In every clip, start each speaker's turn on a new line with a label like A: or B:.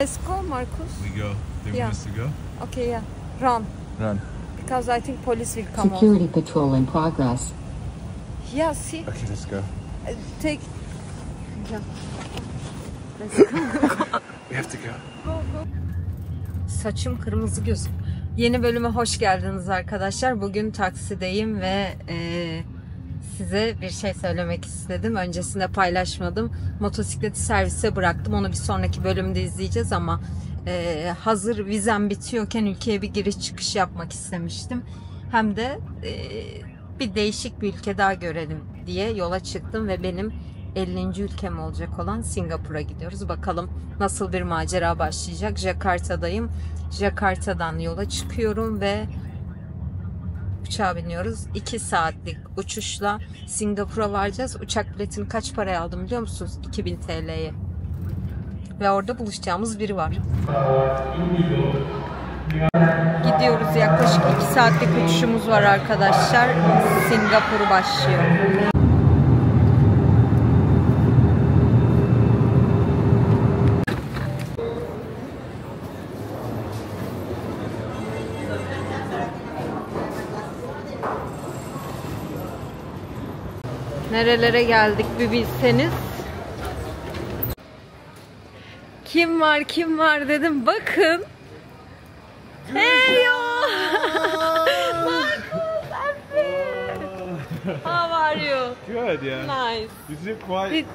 A: Let's go, Marcus.
B: We go. They want us to go?
A: Okay, yeah. Run.
B: Run.
A: Because I think police will come.
C: Security patrol in progress.
A: Yeah, see.
B: Okay, let's go.
A: Take. Yeah. Let's go.
B: We have to go.
A: Go, go. Saçım kırmızı gözük. Yeni bölüme hoş geldiniz arkadaşlar. Bugün taksideyim ve size bir şey söylemek istedim. Öncesinde paylaşmadım. Motosikleti servise bıraktım. Onu bir sonraki bölümde izleyeceğiz ama hazır vizem bitiyorken ülkeye bir giriş çıkış yapmak istemiştim. Hem de bir değişik bir ülke daha görelim diye yola çıktım ve benim 50. ülkem olacak olan Singapur'a gidiyoruz. Bakalım nasıl bir macera başlayacak. Jakarta'dayım. Jakarta'dan yola çıkıyorum ve uçağa biniyoruz. 2 saatlik uçuşla Singapur'a varacağız. Uçak biletini kaç paraya aldım biliyor musunuz? 2000 TL'ye. Ve orada buluşacağımız biri var. Gidiyoruz. Yaklaşık 2 saatlik uçuşumuz var arkadaşlar. Singapur başlıyor. Nerelere geldik bir bilseniz. Kim var kim var dedim. Bakın. Hey yo. Marcus, how are you?
B: Good, yeah.
A: Nice.
B: You seem quite...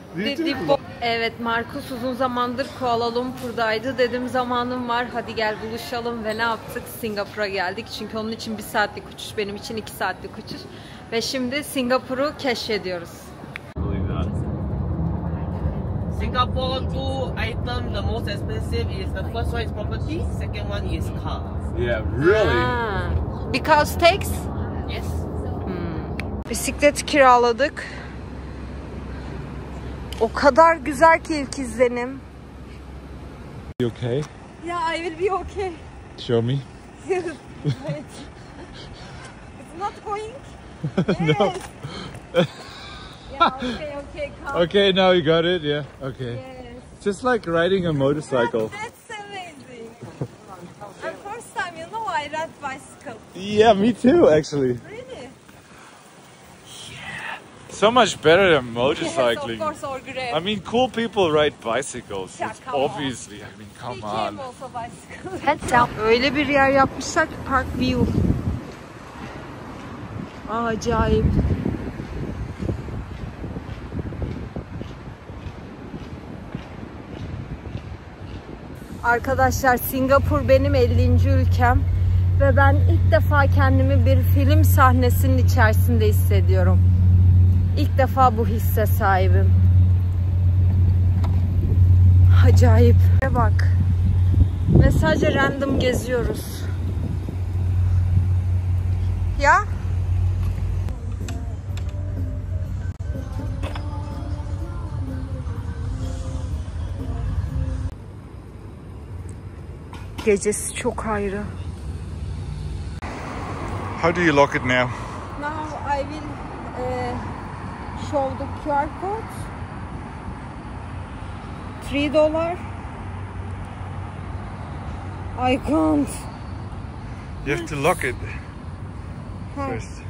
A: Evet, Marcus uzun zamandır Kuala Lumpur'daydı. Dedim zamanım var, hadi gel buluşalım ve ne yaptık? Singapur'a geldik. Çünkü onun için 1 saatlik uçuş, benim için 2 saatlik uçuş. Ve şimdi Singapur'u keşfediyoruz.
D: Singapore, 2 items, the most expensive is the first one is property, second one is car.
B: Yeah, really?
A: Because tax?
D: Yes.
A: Bisiklet kiraladık. O kadar güzel ki ilk izlenim.
B: You okay?
A: Yeah, I will be okay.
B: Show me.
A: Wait. It's not going?
B: No.
A: Yes. Yeah, okay, come.
B: Okay, now you got it, yeah? Okay.
A: Yes.
B: Just like riding a motorcycle.
A: That's amazing. And first time, you know, I ride bicycle.
B: Yeah, me too, actually.
A: Really?
B: So much better than
A: Yes,
B: motorcycling.
A: of course, or Grab.
B: I mean, cool people ride bicycles.
A: Yeah,
B: It's
A: come on.
B: obviously, I mean, come
A: He
B: on.
A: came also bicycle. Heads down. Öyle bir yer yapmışlar ki park view. Acayip. Arkadaşlar, Singapur benim 50. ülkem ve ben ilk defa kendimi bir film sahnesinin içerisinde hissediyorum. İlk defa bu hisse sahibim. Acayip. Bak. Ve sadece random geziyoruz. Ya? Gecesi çok ayrı.
B: How do you lock it now?
A: Now I will show the QR code. $3. I can't.
B: You have to lock it
A: Huh.
B: first.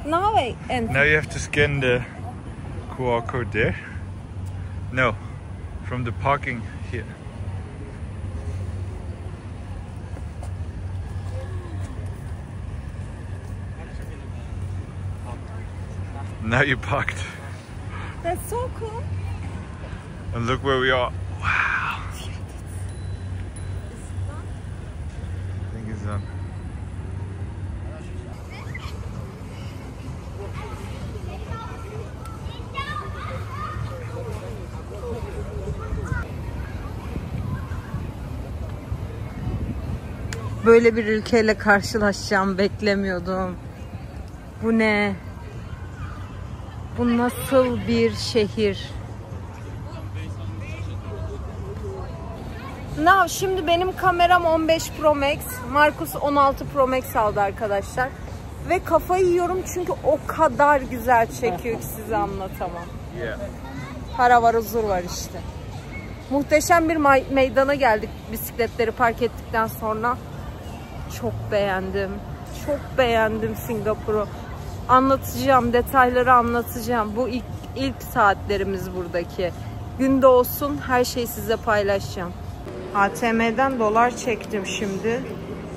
A: Now I enter.
B: Now you have to scan the QR code there. No, from the parking here. Now you parked.
A: That's so cool.
B: And look where we are. Wow. I think it's done.
A: Böyle bir ülkeyle karşılaşacağımı beklemiyordum. Bu ne? Bu nasıl bir şehir? Şimdi benim kameram 15 Pro Max. Marcus 16 Pro Max aldı arkadaşlar. Ve kafayı yiyorum çünkü o kadar güzel çekiyor ki size anlatamam. Para var, huzur var işte. Muhteşem bir meydana geldik bisikletleri park ettikten sonra. Çok beğendim. Çok beğendim Singapur'u. Anlatacağım, detayları anlatacağım. Bu ilk saatlerimiz buradaki. Günde olsun her şeyi size paylaşacağım. ATM'den dolar çektim şimdi.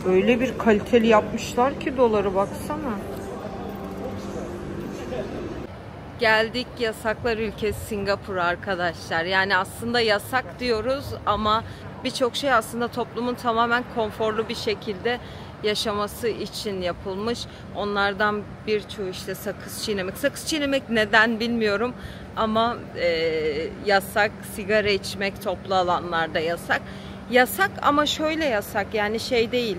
A: Öyle bir kaliteli yapmışlar ki doları, baksana. Geldik yasaklar ülkesi Singapur arkadaşlar. Yani aslında yasak diyoruz ama birçok şey aslında toplumun tamamen konforlu bir şekilde yaşaması için yapılmış. Onlardan birçoğu işte sakız çiğnemek. Sakız çiğnemek neden bilmiyorum ama yasak. Sigara içmek toplu alanlarda yasak. Yasak ama şöyle yasak, yani şey değil.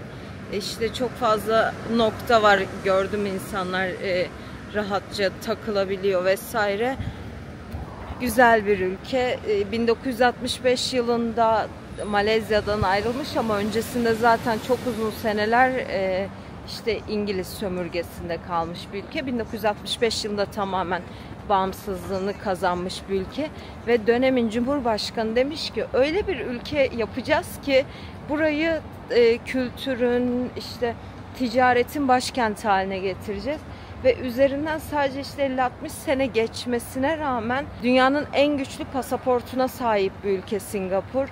A: İşte çok fazla nokta var, gördüm insanlar rahatça takılabiliyor vesaire. Güzel bir ülke. 1965 yılında Malezya'dan ayrılmış ama öncesinde zaten çok uzun seneler işte İngiliz sömürgesinde kalmış bir ülke. 1965 yılında tamamen bağımsızlığını kazanmış bir ülke ve dönemin Cumhurbaşkanı demiş ki öyle bir ülke yapacağız ki burayı kültürün, işte ticaretin başkenti haline getireceğiz. Ve üzerinden sadece işte 50-60 sene geçmesine rağmen dünyanın en güçlü pasaportuna sahip bir ülke Singapur.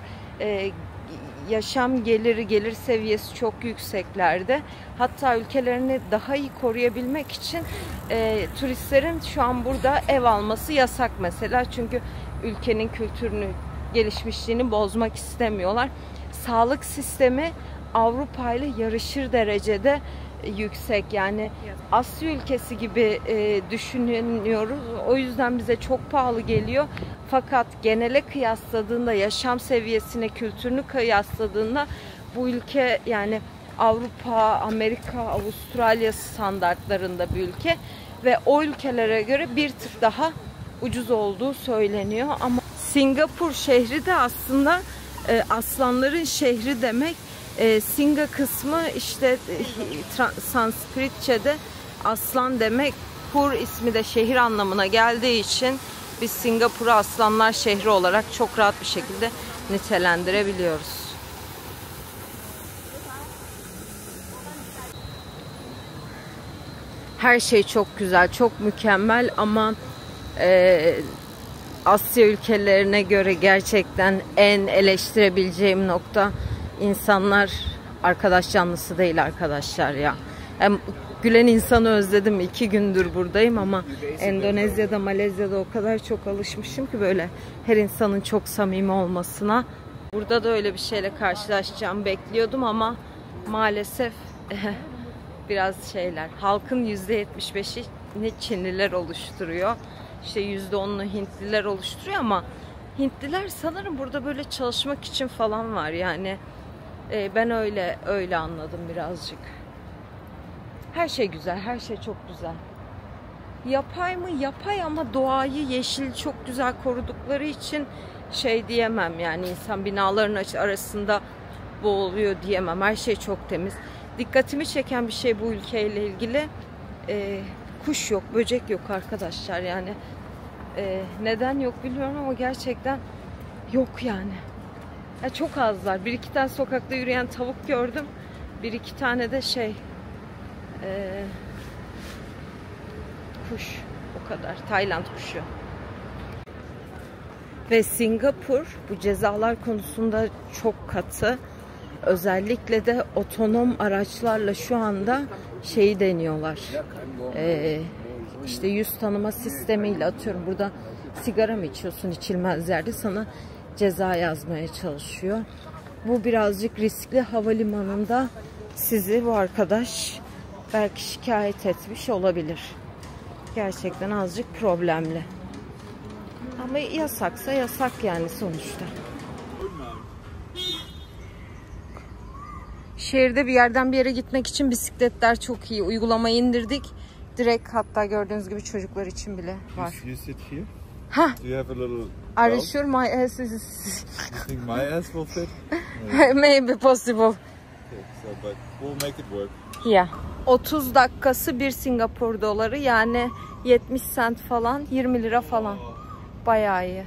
A: Yaşam gelir seviyesi çok yükseklerde. Hatta ülkelerini daha iyi koruyabilmek için turistlerin şu an burada ev alması yasak mesela. Çünkü ülkenin kültürünü, gelişmişliğini bozmak istemiyorlar. Sağlık sistemi Avrupa ile yarışır derecede yüksek, yani Asya ülkesi gibi düşünüyoruz. O yüzden bize çok pahalı geliyor. Fakat genele kıyasladığında, yaşam seviyesine, kültürünü kıyasladığında bu ülke yani Avrupa, Amerika, Avustralya standartlarında bir ülke ve o ülkelere göre bir tık daha ucuz olduğu söyleniyor. Ama Singapur şehri de aslında aslanların şehri demek. Singa kısmı işte Sanskritçe'de aslan demek. Pur ismi de şehir anlamına geldiği için biz Singapur'u aslanlar şehri olarak çok rahat bir şekilde nitelendirebiliyoruz. Her şey çok güzel, çok mükemmel ama Asya ülkelerine göre gerçekten en eleştirebileceğim nokta, insanlar arkadaş canlısı değil arkadaşlar ya. Hem gülen insanı özledim, 2 gündür buradayım ama Endonezya'da, Malezya'da o kadar çok alışmışım ki böyle her insanın çok samimi olmasına. Burada da öyle bir şeyle karşılaşacağım bekliyordum ama maalesef biraz şeyler. Halkın %75'ini Çinliler oluşturuyor. İşte %10'unu Hintliler oluşturuyor ama Hintliler sanırım burada böyle çalışmak için falan var yani. Ben öyle anladım birazcık. Her şey güzel, her şey çok güzel. Yapay mı? Yapay ama doğayı, yeşil çok güzel korudukları için şey diyemem yani, insan binaların arasında boğuluyor diyemem. Her şey çok temiz. Dikkatimi çeken bir şey bu ülkeyle ilgili. Kuş yok, böcek yok arkadaşlar yani. Neden yok bilmiyorum ama gerçekten yok yani. Çok azlar. 1-2 tane sokakta yürüyen tavuk gördüm. 1-2 tane de kuş. O kadar. Tayland kuşu. Ve Singapur bu cezalar konusunda çok katı. Özellikle de otonom araçlarla şu anda şeyi deniyorlar. İşte yüz tanıma sistemiyle, atıyorum burada sigara mı içiyorsun içilmez yerde, sana ceza yazmaya çalışıyor. Bu birazcık riskli. Havalimanında sizi bu arkadaş belki şikayet etmiş olabilir. Gerçekten azıcık problemli. Ama yasaksa yasak yani sonuçta. Şehirde bir yerden bir yere gitmek için bisikletler çok iyi. Uygulamayı indirdik. Direkt, hatta gördüğünüz gibi çocuklar için bile var.
B: You sit here?
A: Ha.
B: Do you have a little
A: Are you
B: belt?
A: sure my ass is...
B: You think my ass will fit?
A: Maybe possible.
B: Okay, so, but we'll make it work.
A: Yeah. 30 dakikası 1 Singapur doları, yani 70 sent falan, 20 lira falan. Bayağı iyi.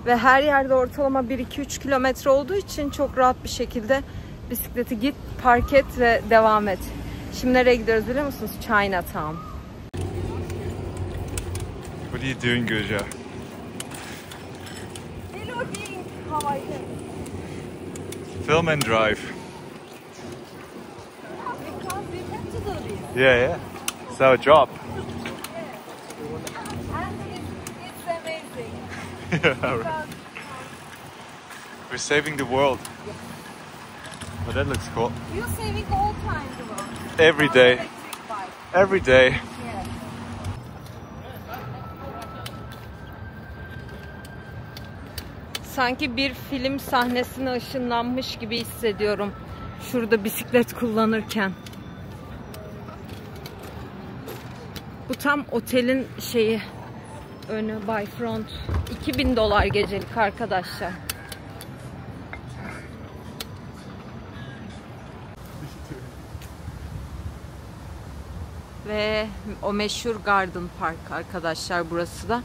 A: Ve her yerde ortalama 1-2-3 kilometre olduğu için çok rahat bir şekilde bisikleti git, park et ve devam et. Şimdi nereye gidiyoruz biliyor musunuz? Chinatown.
B: What are you doing, Guja? Film and drive. Yeah, yeah. It's our job.
A: It's amazing.
B: Yeah, we're saving the world. Oh, that looks cool.
A: You're saving all time the world.
B: Every day.
A: Electric bike.
B: Every day.
A: Yes. Sanki bir film sahnesine ışınlanmış gibi hissediyorum şurada bisiklet kullanırken. Bu tam otelin şeyi, önü, Bayfront. $2000 gecelik arkadaşlar. Ve o meşhur Garden Park arkadaşlar, burası da.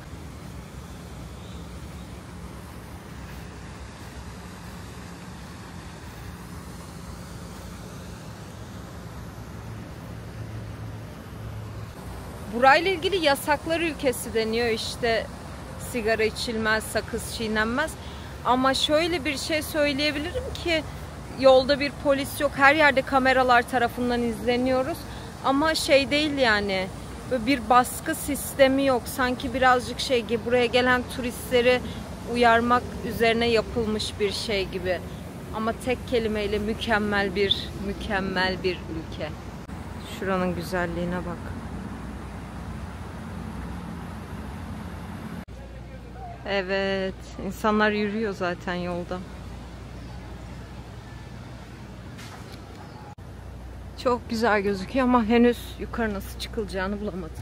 A: Burayla ilgili yasaklar ülkesi deniyor, işte sigara içilmez, sakız çiğnenmez. Ama şöyle bir şey söyleyebilirim ki yolda bir polis yok, her yerde kameralar tarafından izleniyoruz. Ama şey değil yani, böyle bir baskı sistemi yok. Sanki birazcık şey gibi, buraya gelen turistleri uyarmak üzerine yapılmış bir şey gibi. Ama tek kelimeyle mükemmel bir ülke. Şuranın güzelliğine bak. Evet, insanlar yürüyor zaten yolda. Çok güzel gözüküyor ama henüz yukarı nasıl çıkılacağını bulamadım.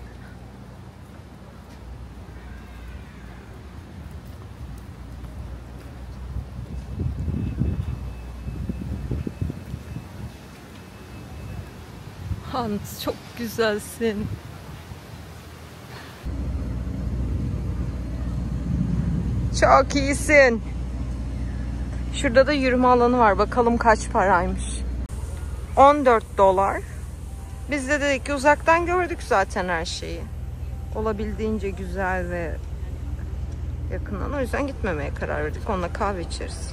A: Hans, çok güzelsin. Çok iyisin. Şurada da yürüme alanı var. Bakalım kaç paraymış. $14. Biz de dedik ki uzaktan gördük zaten her şeyi. Olabildiğince güzel ve yakından. O yüzden gitmemeye karar verdik. Onunla kahve içeriz.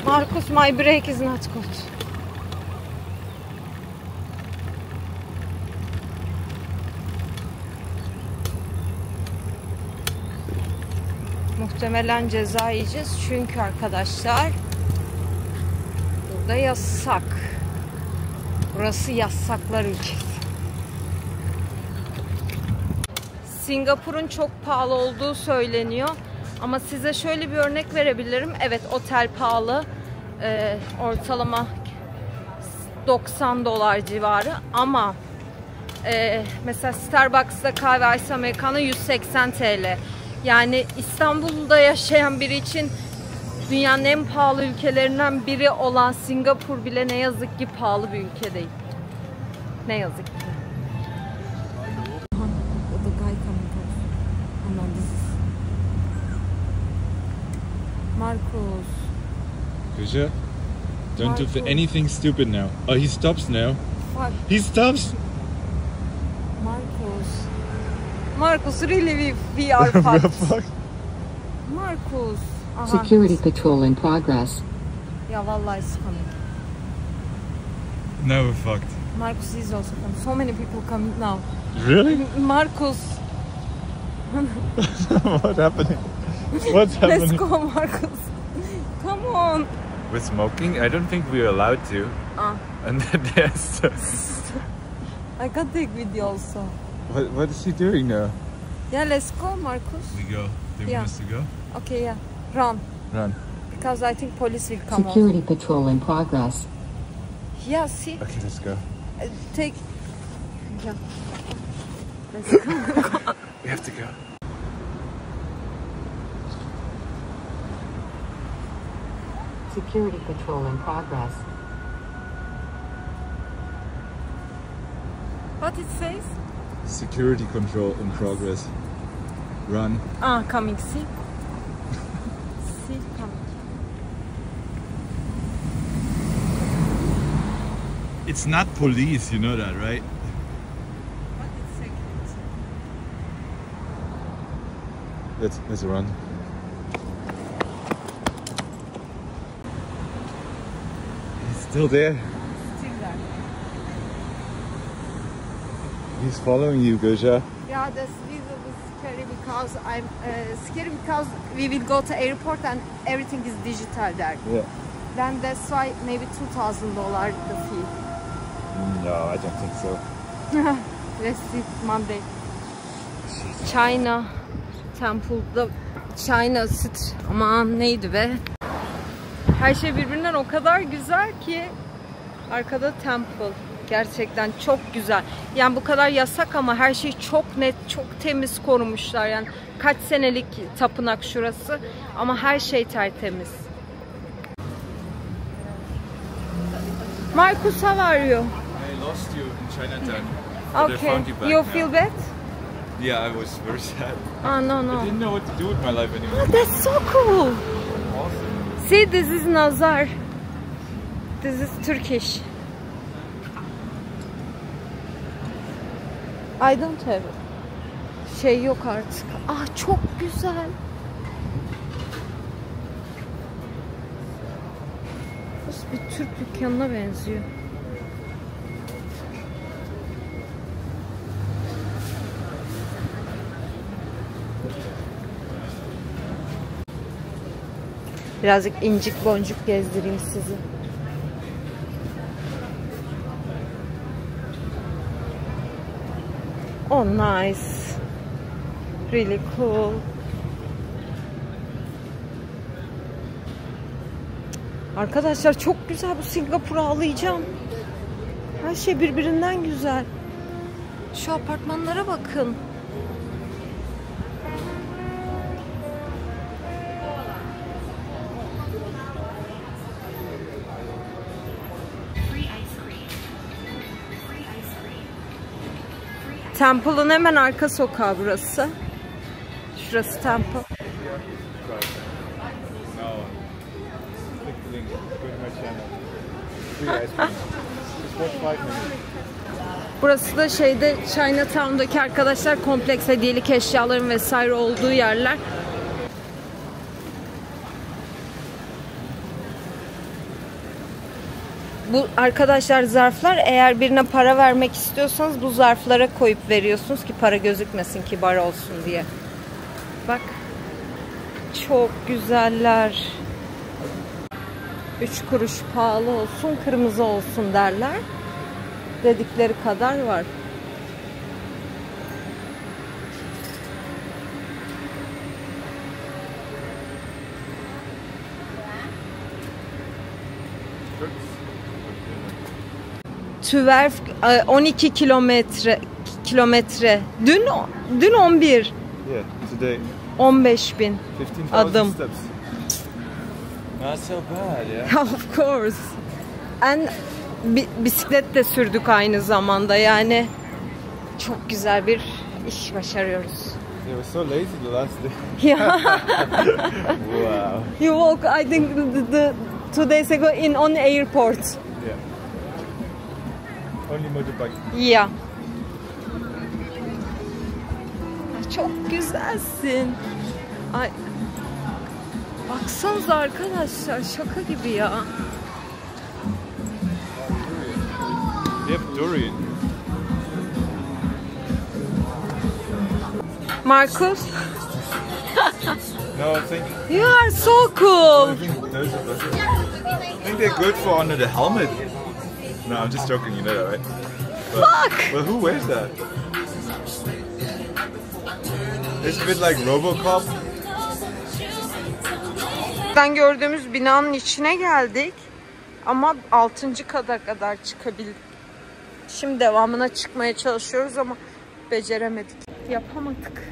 A: Marcus, my brake is not good. Muhtemelen ceza yiyeceğiz çünkü arkadaşlar burada yasak. Burası yasaklar ülkesi. Singapur'un çok pahalı olduğu söyleniyor. Ama size şöyle bir örnek verebilirim. Evet, otel pahalı. Ortalama $90 civarı. Ama mesela Starbucks'ta kahve ice americano 180 TL. Yani İstanbul'da yaşayan biri için dünyanın en pahalı ülkelerinden biri olan Singapur bile ne yazık ki pahalı bir ülke değil. Ne yazık ki. Marcus.
B: Guja, don't do
A: Marcus.
B: anything stupid now. Oh, he stops now.
A: What?
B: He stops.
A: Marcus, really we are
B: What the
A: fucked.
B: fuck?
A: Marcus. Aha.
C: Security patrol in progress.
A: Ya vallahi is coming.
B: Now we're fucked.
A: Marcus is also coming. So many people come now.
B: Really?
A: Marcus,
B: What's happening? What's happening?
A: let's go, Marcus. Come on.
B: We're smoking? I don't think we're allowed to.
A: Ah,
B: And then there's...
A: I can take video also.
B: What is he doing now?
A: Yeah, let's go, Marcus.
B: We go. Do you
A: Yeah.
B: want us to go?
A: Okay, yeah. Run.
B: Run.
A: Because I think police will come out.
C: Security patrol in progress.
A: Yeah, see?
B: Okay, let's go.
A: Take... Yeah. Let's go.
B: We have to go.
C: Security patrol in progress.
A: it says?
B: Security control in progress. Run.
A: Ah, coming. See? See, coming.
B: It's not police, you know that, right?
A: What is security?
B: Let's run. He's still there.
A: Still there.
B: He's following you, Goja.
A: Yeah, that's little scary because I'm scared because we will go to airport and everything is digital there.
B: Yeah.
A: Then that's why maybe $2,000 the fee.
B: No, I don't think so.
A: Let's see Monday. China Temple'da China Street. Aman neydi be? Her şey birbirinden o kadar güzel ki. Arkada Temple. Gerçekten çok güzel. Yani bu kadar yasak ama her şey çok net, çok temiz korumuşlar. Yani kaç senelik tapınak şurası ama her şey tertemiz. Marcus, how are you?
B: I lost you in Chinatown.
A: Okay, you feel bad?
B: Yeah, I was very sad.
A: Oh, no.
B: I didn't know what to do with my life anymore.
A: Oh, that's so cool.
B: Awesome.
A: See, this is Nazar. This is Turkish. I don't have şey yok artık. Ah, çok güzel. Burası bir Türk dükkanına benziyor. Birazcık incik boncuk gezdireyim sizi. Oh, nice. Really cool. Arkadaşlar çok güzel bu Singapur'u ağlayacağım. Her şey birbirinden güzel. Şu apartmanlara bakın. Temple'ın hemen arka sokağı burası. Şurası Temple.
B: No. Click the link. Go to my channel. Free ice cream. Just watch 5 minutes.
A: Burası da şeyde Chinatown'daki arkadaşlar kompleks hediyelik eşyaların vesaire olduğu yerler. Bu arkadaşlar zarflar, eğer birine para vermek istiyorsanız bu zarflara koyup veriyorsunuz ki para gözükmesin, kibar olsun diye. Bak. Çok güzeller. 3 kuruş pahalı olsun, kırmızı olsun derler. Dedikleri kadar var. Tüverf 12 kilometre. Dün 11.
B: Yeah, today.
A: 15.000
B: 15,000
A: adım.
B: steps. Not so bad, yeah.
A: Of course. And bisiklet de sürdük aynı zamanda, yani çok güzel bir iş başarıyoruz.
B: They were so lazy the last day.
A: Yeah.
B: Wow.
A: You walk, I think, the 2 days ago on airport.
B: Yeah. Only motorbike.
A: Yeah. Çok güzelsin. Ay. Baksanıza arkadaşlar, şaka gibi ya.
B: Yep, durian.
A: Marcus,
B: No, I think
A: you are so cool.
B: those are better. I think they're good for under the helmet. No, I'm just joking, you know that, right?
A: Look!
B: But who wears that? It's a bit like RoboCop.
A: Ben gördüğümüz binanın içine geldik. Ama 6. kata kadar çıkabildik. Şimdi devamına çıkmaya çalışıyoruz ama beceremedik. Yapamadık.